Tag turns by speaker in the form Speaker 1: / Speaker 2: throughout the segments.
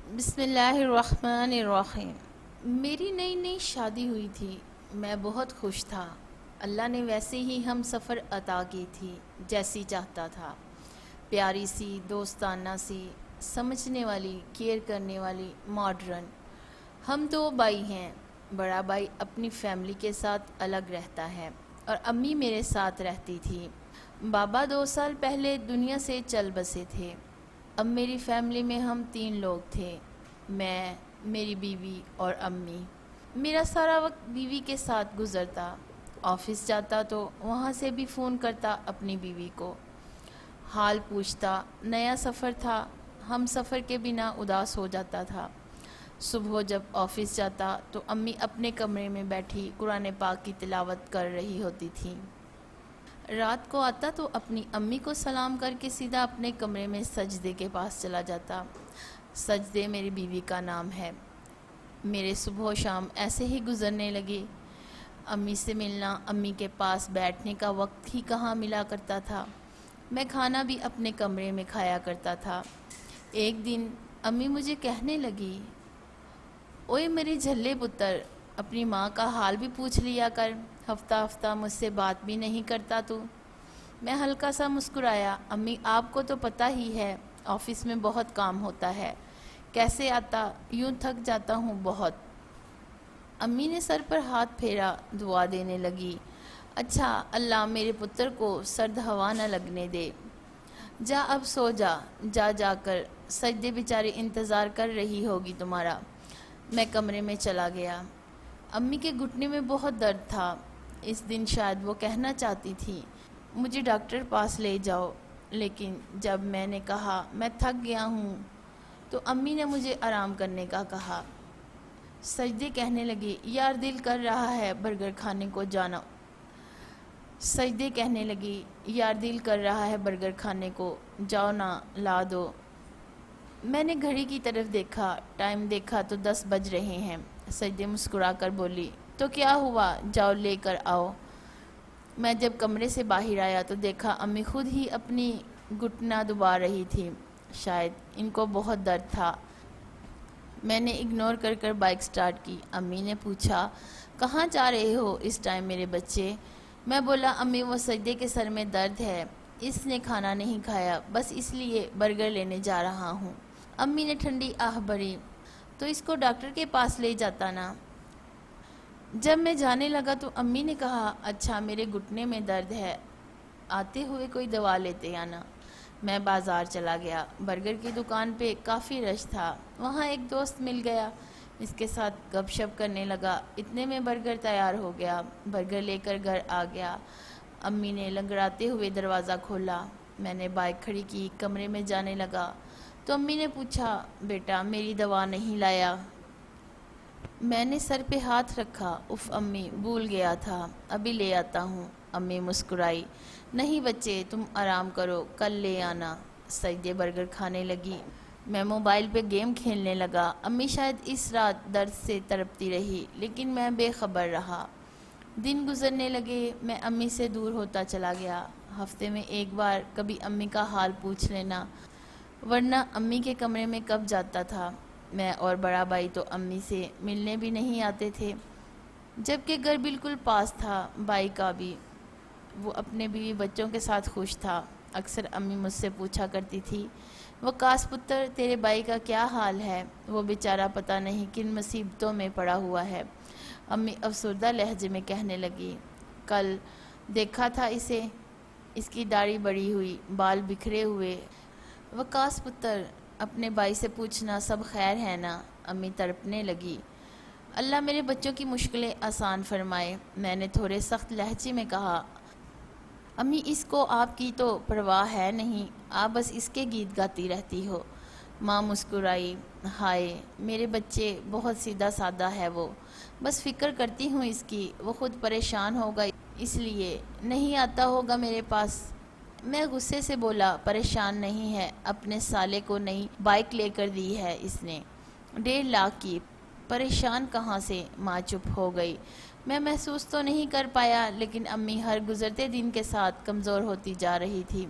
Speaker 1: بسم اللہ الرحمن الرحیم۔ میری نئی نئی شادی ہوئی تھی، میں بہت خوش تھا۔ اللہ نے ویسے ہی ہم سفر عطا کی تھی جیسی چاہتا تھا، پیاری سی، دوستانہ سی، سمجھنے والی، کیئر کرنے والی، ماڈرن۔ ہم دو بھائی ہیں، بڑا بھائی اپنی فیملی کے ساتھ الگ رہتا ہے اور امی میرے ساتھ رہتی تھی۔ بابا 2 سال پہلے دنیا سے چل بسے تھے۔ اب میری فیملی میں ہم 3 لوگ تھے، میں، میری بیوی اور امی۔ میرا سارا وقت بیوی کے ساتھ گزرتا۔ آفس جاتا تو وہاں سے بھی فون کرتا اپنی بیوی کو، حال پوچھتا۔ نیا سفر تھا، ہم سفر کے بنا اداس ہو جاتا تھا۔ صبح جب آفس جاتا تو امی اپنے کمرے میں بیٹھی قرآن پاک کی تلاوت کر رہی ہوتی تھیں۔ رات کو آتا تو اپنی امی کو سلام کر کے سیدھا اپنے کمرے میں سجدے کے پاس چلا جاتا۔ سجدے میری بیوی کا نام ہے۔ میرے صبح و شام ایسے ہی گزرنے لگے۔ امی سے ملنا، امی کے پاس بیٹھنے کا وقت ہی کہاں ملا کرتا تھا۔ میں کھانا بھی اپنے کمرے میں کھایا کرتا تھا۔ ایک دن امی مجھے کہنے لگی، اوئے میرے جھلے پتر، اپنی ماں کا حال بھی پوچھ لیا کر، ہفتہ ہفتہ مجھ سے بات بھی نہیں کرتا تو۔ میں ہلکا سا مسکرایا، امی آپ کو تو پتہ ہی ہے آفس میں بہت کام ہوتا ہے، کیسے آتا، یوں تھک جاتا ہوں بہت۔ امی نے سر پر ہاتھ پھیرا، دعا دینے لگی، اچھا اللہ میرے پتر کو سرد ہوا نہ لگنے دے، جا اب سو جا، جا جا کر سجدے بیچاری انتظار کر رہی ہوگی تمہارا۔ میں کمرے میں چلا گیا۔ امی کے گھٹنے میں بہت درد تھا۔ اس دن شاید وہ کہنا چاہتی تھی مجھے ڈاکٹر پاس لے جاؤ، لیکن جب میں نے کہا میں تھک گیا ہوں تو امی نے مجھے آرام کرنے کا کہا۔ سجدے کہنے لگی، یار دل کر رہا ہے برگر کھانے کو جانا۔ سجدے کہنے لگی، یار دل کر رہا ہے برگر کھانے کو، جاؤ نا لا دو۔ میں نے گھڑی کی طرف دیکھا، ٹائم دیکھا تو 10 بج رہے ہیں۔ سجدے مسکرا کر بولی، تو کیا ہوا، جاؤ لے کر آؤ۔ میں جب کمرے سے باہر آیا تو دیکھا امی خود ہی اپنی گھٹنا دبا رہی تھی، شاید ان کو بہت درد تھا۔ میں نے اگنور کر کر بائک سٹارٹ کی۔ امی نے پوچھا، کہاں جا رہے ہو اس ٹائم میرے بچے؟ میں بولا، امی وہ سجدے کے سر میں درد ہے، اس نے کھانا نہیں کھایا، بس اس لیے برگر لینے جا رہا ہوں۔ امی نے ٹھنڈی آہ بھری، تو اس کو ڈاکٹر کے پاس لے جاتا نا۔ جب میں جانے لگا تو امی نے کہا، اچھا میرے گھٹنے میں درد ہے، آتے ہوئے کوئی دوا لیتے آنا۔ میں بازار چلا گیا۔ برگر کی دکان پہ کافی رش تھا، وہاں ایک دوست مل گیا، اس کے ساتھ گپ شپ کرنے لگا۔ اتنے میں برگر تیار ہو گیا، برگر لے کر گھر آ گیا۔ امی نے لنگڑاتے ہوئے دروازہ کھولا، میں نے بائک کھڑی کی، کمرے میں جانے لگا تو امی نے پوچھا، بیٹا میری دوا نہیں لایا؟ میں نے سر پہ ہاتھ رکھا، اف امی بھول گیا تھا، ابھی لے آتا ہوں۔ امی مسکرائی، نہیں بچے تم آرام کرو، کل لے آنا۔ سجدے برگر کھانے لگی، میں موبائل پہ گیم کھیلنے لگا۔ امی شاید اس رات درد سے تڑپتی رہی، لیکن میں بے خبر رہا۔ دن گزرنے لگے، میں امی سے دور ہوتا چلا گیا۔ ہفتے میں ایک بار کبھی امی کا حال پوچھ لینا، ورنہ امی کے کمرے میں کب جاتا تھا۔ میں اور بڑا بھائی تو امی سے ملنے بھی نہیں آتے تھے، جبکہ گھر بالکل پاس تھا۔ بھائی کا بھی، وہ اپنے بیوی بچوں کے ساتھ خوش تھا۔ اکثر امی مجھ سے پوچھا کرتی تھی، وقاص پتر تیرے بھائی کا کیا حال ہے، وہ بیچارہ پتہ نہیں کن مصیبتوں میں پڑا ہوا ہے۔ امی افسردہ لہجے میں کہنے لگی، کل دیکھا تھا اسے، اس کی داڑھی بڑھی ہوئی، بال بکھرے ہوئے۔ وقاص پتر اپنے بھائی سے پوچھنا سب خیر ہے نا؟ امی تڑپنے لگی، اللہ میرے بچوں کی مشکلیں آسان فرمائے۔ میں نے تھوڑے سخت لہجے میں کہا، امی اس کو آپ کی تو پرواہ ہے نہیں، آپ بس اس کے گیت گاتی رہتی ہو۔ ماں مسکرائی، ہائے میرے بچے، بہت سیدھا سادہ ہے وہ، بس فکر کرتی ہوں اس کی، وہ خود پریشان ہوگا اس لیے نہیں آتا ہوگا میرے پاس۔ میں غصے سے بولا، پریشان نہیں ہے، اپنے سالے کو نئی بائک لے کر دی ہے اس نے، 1.5 لاکھ کی، پریشان کہاں سے؟ ماں چپ ہو گئی۔ میں محسوس تو نہیں کر پایا، لیکن امی ہر گزرتے دن کے ساتھ کمزور ہوتی جا رہی تھی۔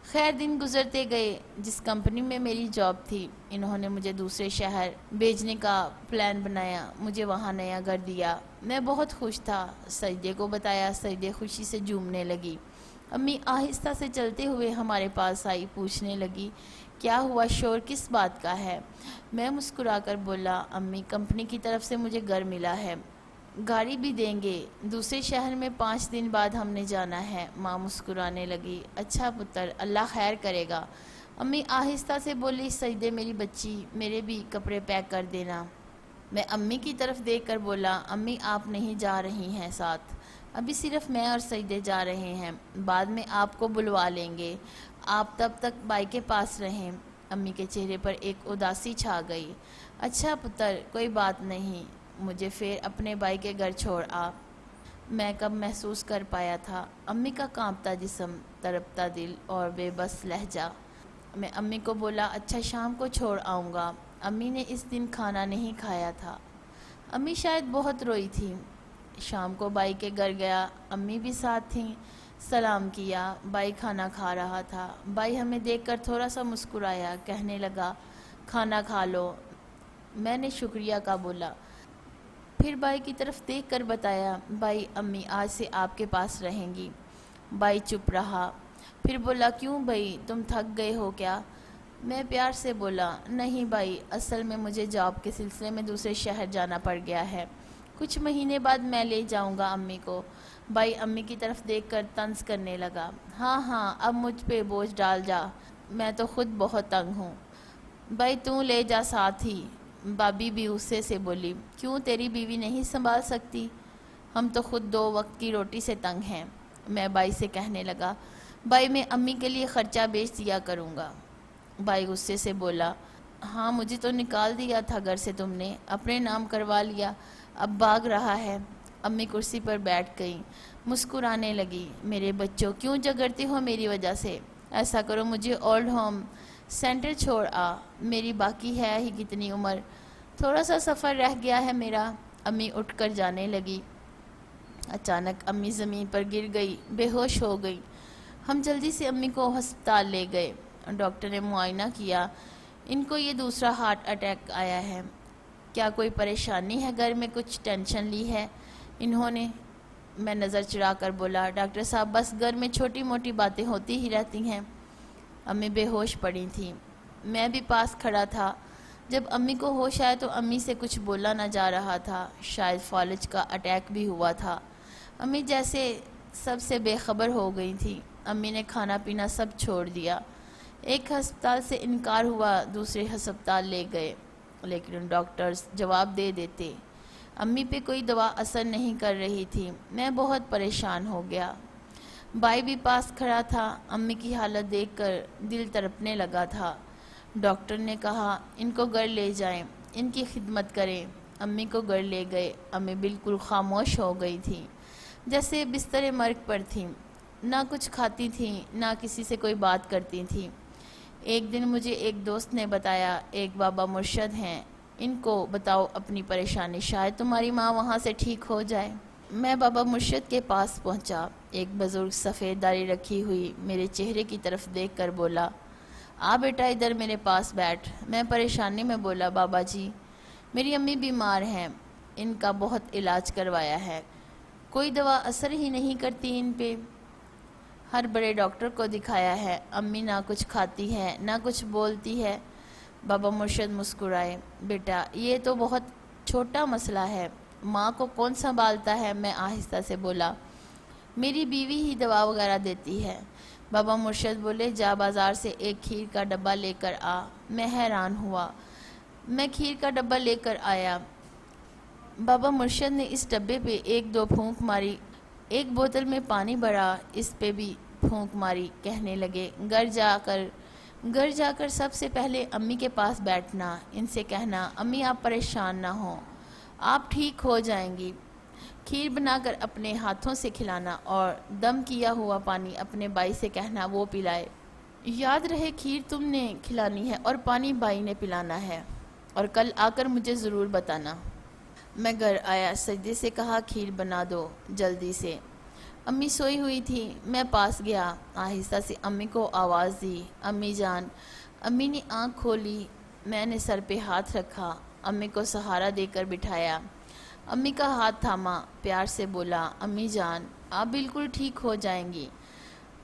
Speaker 1: خیر دن گزرتے گئے۔ جس کمپنی میں میری جاب تھی انہوں نے مجھے دوسرے شہر بھیجنے کا پلان بنایا، مجھے وہاں نیا گھر دیا۔ میں بہت خوش تھا، سجدے کو بتایا، سجدے خوشی سے جھومنے لگی۔ امی آہستہ سے چلتے ہوئے ہمارے پاس آئی، پوچھنے لگی کیا ہوا، شور کس بات کا ہے؟ میں مسکرا کر بولا امی کمپنی کی طرف سے مجھے گھر ملا ہے، گاڑی بھی دیں گے، دوسرے شہر میں 5 دن بعد ہم نے جانا ہے۔ ماں مسکرانے لگی، اچھا پتر، اللہ خیر کرے گا۔ امی آہستہ سے بولی سجدے میری بچی، میرے بھی کپڑے پیک کر دینا۔ میں امی کی طرف دیکھ کر بولا امی آپ نہیں جا رہی ہیں ساتھ، ابھی صرف میں اور سجدے جا رہے ہیں، بعد میں آپ کو بلوا لیں گے، آپ تب تک بائی کے پاس رہیں۔ امی کے چہرے پر ایک اداسی چھا گئی۔ اچھا پتر، کوئی بات نہیں، مجھے پھر اپنے بھائی کے گھر چھوڑ آ۔ میں کب محسوس کر پایا تھا امی کا کانپتا جسم، تڑپتا دل اور بے بس لہجہ۔ میں امی کو بولا اچھا شام کو چھوڑ آؤں گا۔ امی نے اس دن کھانا نہیں کھایا تھا، امی شاید بہت روئی تھی۔ شام کو بائی کے گھر گیا، امی بھی ساتھ تھیں۔ سلام کیا، بائی کھانا کھا رہا تھا۔ بائی ہمیں دیکھ کر تھوڑا سا مسکرایا، کہنے لگا کھانا کھا لو۔ میں نے شکریہ کا بولا، پھر بائی کی طرف دیکھ کر بتایا بائی امی آج سے آپ کے پاس رہیں گی۔ بائی چپ رہا، پھر بولا کیوں بھائی، تم تھک گئے ہو کیا؟ میں پیار سے بولا نہیں بائی، اصل میں مجھے جاب کے سلسلے میں دوسرے شہر جانا پڑ گیا ہے، کچھ مہینے بعد میں لے جاؤں گا امی کو۔ بائی امی کی طرف دیکھ کر طنز کرنے لگا، ہاں ہاں اب مجھ پہ بوجھ ڈال جا، میں تو خود بہت تنگ ہوں۔ بھائی تو لے جا ساتھ ہی۔ بابی بھی غصے سے بولی، کیوں تیری بیوی نہیں سنبھال سکتی؟ ہم تو خود 2 وقت کی روٹی سے تنگ ہیں۔ میں بائی سے کہنے لگا، بائی میں امی کے لیے خرچہ بیچ دیا کروں گا۔ بائی غصے سے بولا، ہاں مجھے تو نکال دیا تھا گھر سے تم نے، اپنے نام کروا لیا، اب بھاگ رہا ہے۔ امی کرسی پر بیٹھ گئیں، مسکرانے لگی، میرے بچوں کیوں جھگڑتے ہو میری وجہ سے؟ ایسا کرو مجھے اولڈ ہوم سینٹر چھوڑ آ، میری باقی ہے ہی کتنی عمر، تھوڑا سا سفر رہ گیا ہے میرا۔ امی اٹھ کر جانے لگی۔ اچانک امی زمین پر گر گئی، بے ہوش ہو گئی۔ ہم جلدی سے امی کو ہسپتال لے گئے، ڈاکٹر نے معائنہ کیا، ان کو یہ دوسرا ہارٹ اٹیک آیا ہے۔ کیا کوئی پریشانی ہے گھر میں، کچھ ٹینشن لی ہے انہوں نے؟ میں نظر چرا کر بولا ڈاکٹر صاحب بس گھر میں چھوٹی موٹی باتیں ہوتی ہی رہتی ہیں۔ امی بے ہوش پڑی تھیں، میں بھی پاس کھڑا تھا۔ جب امی کو ہوش آیا تو امی سے کچھ بولا نہ جا رہا تھا، شاید فالج کا اٹیک بھی ہوا تھا۔ امی جیسے سب سے بے خبر ہو گئی تھی۔ امی نے کھانا پینا سب چھوڑ دیا۔ ایک ہسپتال سے انکار ہوا، دوسرے ہسپتال لے گئے، لیکن ڈاکٹرز جواب دے دیتے۔ امی پہ کوئی دوا اثر نہیں کر رہی تھی۔ میں بہت پریشان ہو گیا۔ بائی بھی پاس کھڑا تھا، امی کی حالت دیکھ کر دل تڑپنے لگا تھا۔ ڈاکٹر نے کہا ان کو گھر لے جائیں، ان کی خدمت کریں۔ امی کو گھر لے گئے۔ امی بالکل خاموش ہو گئی تھیں، جیسے بستر مرگ پر تھیں، نہ کچھ کھاتی تھیں، نہ کسی سے کوئی بات کرتی تھیں۔ ایک دن مجھے ایک دوست نے بتایا ایک بابا مرشد ہیں، ان کو بتاؤ اپنی پریشانی، شاید تمہاری ماں وہاں سے ٹھیک ہو جائے۔ میں بابا مرشد کے پاس پہنچا۔ ایک بزرگ سفید داڑھی رکھی ہوئی میرے چہرے کی طرف دیکھ کر بولا، آ بیٹا ادھر میرے پاس بیٹھ۔ میں پریشانی میں بولا، بابا جی میری امی بیمار ہیں، ان کا بہت علاج کروایا ہے، کوئی دوا اثر ہی نہیں کرتی ان پہ، ہر بڑے ڈاکٹر کو دکھایا ہے، امی نہ کچھ کھاتی ہے نہ کچھ بولتی ہے۔ بابا مرشد مسکرائے، بیٹا یہ تو بہت چھوٹا مسئلہ ہے، ماں کو کون سنبھالتا ہے؟ میں آہستہ سے بولا، میری بیوی ہی دوا وغیرہ دیتی ہے۔ بابا مرشد بولے، جا بازار سے ایک کھیر کا ڈبہ لے کر آ۔ میں حیران ہوا، میں کھیر کا ڈبہ لے کر آیا۔ بابا مرشد نے اس ڈبے پہ 1-2 پھونک ماری، ایک بوتل میں پانی بھرا، اس پہ بھی پھونک ماری، کہنے لگے، گھر جا کر سب سے پہلے امی کے پاس بیٹھنا، ان سے کہنا امی آپ پریشان نہ ہوں، آپ ٹھیک ہو جائیں گی، کھیر بنا کر اپنے ہاتھوں سے کھلانا، اور دم کیا ہوا پانی اپنے بھائی سے کہنا وہ پلائے۔ یاد رہے کھیر تم نے کھلانی ہے اور پانی بھائی نے پلانا ہے، اور کل آ کر مجھے ضرور بتانا۔ میں گھر آیا، سجدے سے کہا کھیر بنا دو جلدی سے۔ امی سوئی ہوئی تھی، میں پاس گیا، آہستہ سے امی کو آواز دی، امی جان۔ امی نے آنکھ کھولی، میں نے سر پہ ہاتھ رکھا، امی کو سہارا دے کر بٹھایا، امی کا ہاتھ تھاما، پیار سے بولا، امی جان آپ بالکل ٹھیک ہو جائیں گی،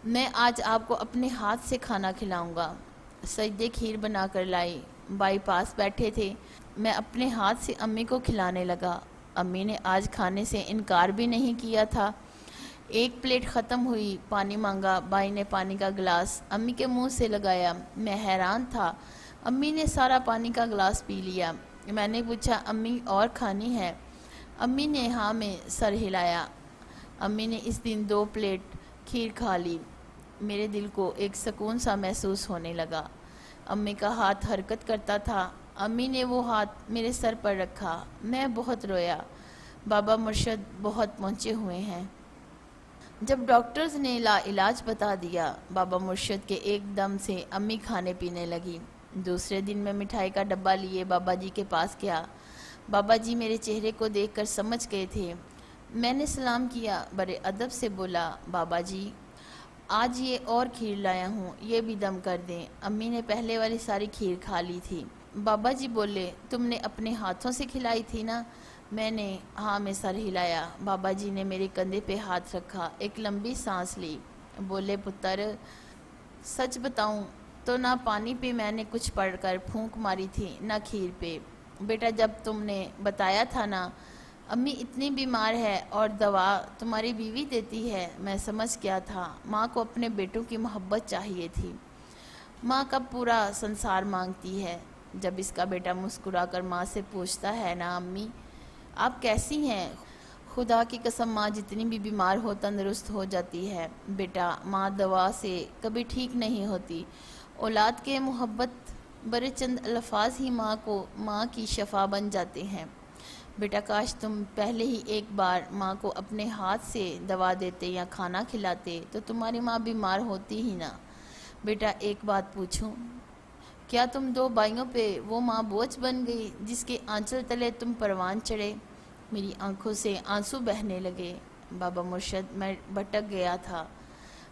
Speaker 1: میں آج آپ کو اپنے ہاتھ سے کھانا کھلاؤں گا۔ سجدے کھیر بنا کر لائی، بائی پاس بیٹھے تھے، میں اپنے ہاتھ سے امی کو کھلانے لگا۔ امی نے آج کھانے سے انکار بھی نہیں کیا تھا۔ ایک پلیٹ ختم ہوئی، پانی مانگا، بائی نے پانی کا گلاس امی کے منہ سے لگایا، میں حیران تھا، امی نے سارا پانی کا گلاس پی لیا۔ میں نے پوچھا امی اور کھانی ہے؟ امی نے ہاں میں سر ہلایا۔ امی نے اس دن 2 پلیٹ کھیر کھا لی۔ میرے دل کو ایک سکون سا محسوس ہونے لگا۔ امی کا ہاتھ حرکت کرتا تھا، امی نے وہ ہاتھ میرے سر پر رکھا، میں بہت رویا۔ بابا مرشد بہت پہنچے ہوئے ہیں۔ جب ڈاکٹرز نے لا علاج بتا دیا، بابا مرشد کے ایک دم سے امی کھانے پینے لگی۔ دوسرے دن میں مٹھائی کا ڈبہ لیے بابا جی کے پاس گیا۔ بابا جی میرے چہرے کو دیکھ کر سمجھ گئے تھے۔ میں نے سلام کیا، بڑے ادب سے بولا، بابا جی آج یہ اور کھیر لایا ہوں، یہ بھی دم کر دیں۔ امی نے پہلے والی ساری کھیر کھا لی تھی۔ بابا جی بولے، تم نے اپنے ہاتھوں سے کھلائی تھی نا؟ میں نے ہاں میں سر ہلایا۔ بابا جی نے میرے کندھے پہ ہاتھ رکھا، ایک لمبی سانس لی، بولے، پتر سچ بتاؤں تو نہ پانی پہ میں نے کچھ پڑھ کر پھونک ماری تھی، نہ کھیر پہ۔ بیٹا جب تم نے بتایا تھا نا امی اتنی بیمار ہے اور دوا تمہاری بیوی دیتی ہے، میں سمجھ گیا تھا ماں کو اپنے بیٹوں کی محبت چاہیے تھی۔ ماں کا پورا سنسار مانگتی ہے۔ جب اس کا بیٹا مسکرا کر ماں سے پوچھتا ہے نا امی آپ کیسی ہیں؟ خدا کی قسم ماں جتنی بھی بیمار ہو تندرست ہو جاتی ہے۔ بیٹا ماں دوا سے کبھی ٹھیک نہیں ہوتی۔ اولاد کے محبت برے چند الفاظ ہی ماں کو ماں کی شفا بن جاتے ہیں۔ بیٹا کاش تم پہلے ہی ایک بار ماں کو اپنے ہاتھ سے دوا دیتے یا کھانا کھلاتے تو تمہاری ماں بیمار ہوتی ہی نہ۔ بیٹا ایک بات پوچھوں، کیا تم 2 بھائیوں پہ وہ ماں بوجھ بن گئی جس کے آنچل تلے تم پروان چڑھے؟ میری آنکھوں سے آنسو بہنے لگے۔ بابا مرشد میں بھٹک گیا تھا،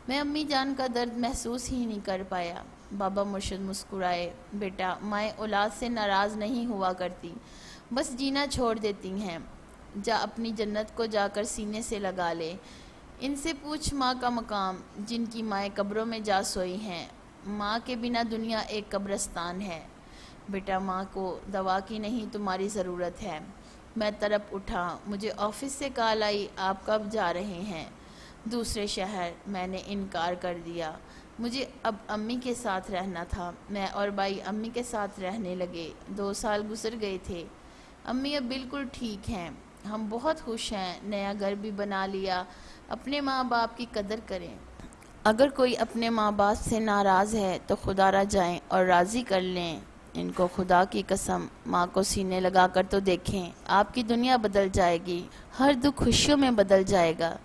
Speaker 1: میں امی جان کا درد محسوس ہی نہیں کر پایا۔ بابا مرشد مسکرائے، بیٹا مائیں اولاد سے ناراض نہیں ہوا کرتی، بس جینا چھوڑ دیتی ہیں۔ جا اپنی جنت کو جا کر سینے سے لگا لے، ان سے پوچھ ماں کا مقام جن کی مائیں قبروں میں جا سوئی ہیں۔ ماں کے بنا دنیا ایک قبرستان ہے۔ بیٹا ماں کو دوا کی نہیں تمہاری ضرورت ہے۔ میں تڑپ اٹھا، مجھے آفس سے کال آئی، آپ کب جا رہے ہیں؟ دوسرے شہر۔ میں نے انکار کر دیا، مجھے اب امی کے ساتھ رہنا تھا۔ میں اور بھائی امی کے ساتھ رہنے لگے۔ 2 سال گزر گئے تھے، امی اب بالکل ٹھیک ہیں، ہم بہت خوش ہیں، نیا گھر بھی بنا لیا۔ اپنے ماں باپ کی قدر کریں۔ اگر کوئی اپنے ماں باپ سے ناراض ہے تو خدا را جائیں اور راضی کر لیں ان کو۔ خدا کی قسم ماں کو سینے لگا کر تو دیکھیں، آپ کی دنیا بدل جائے گی، ہر دکھ خوشیوں میں بدل جائے گا۔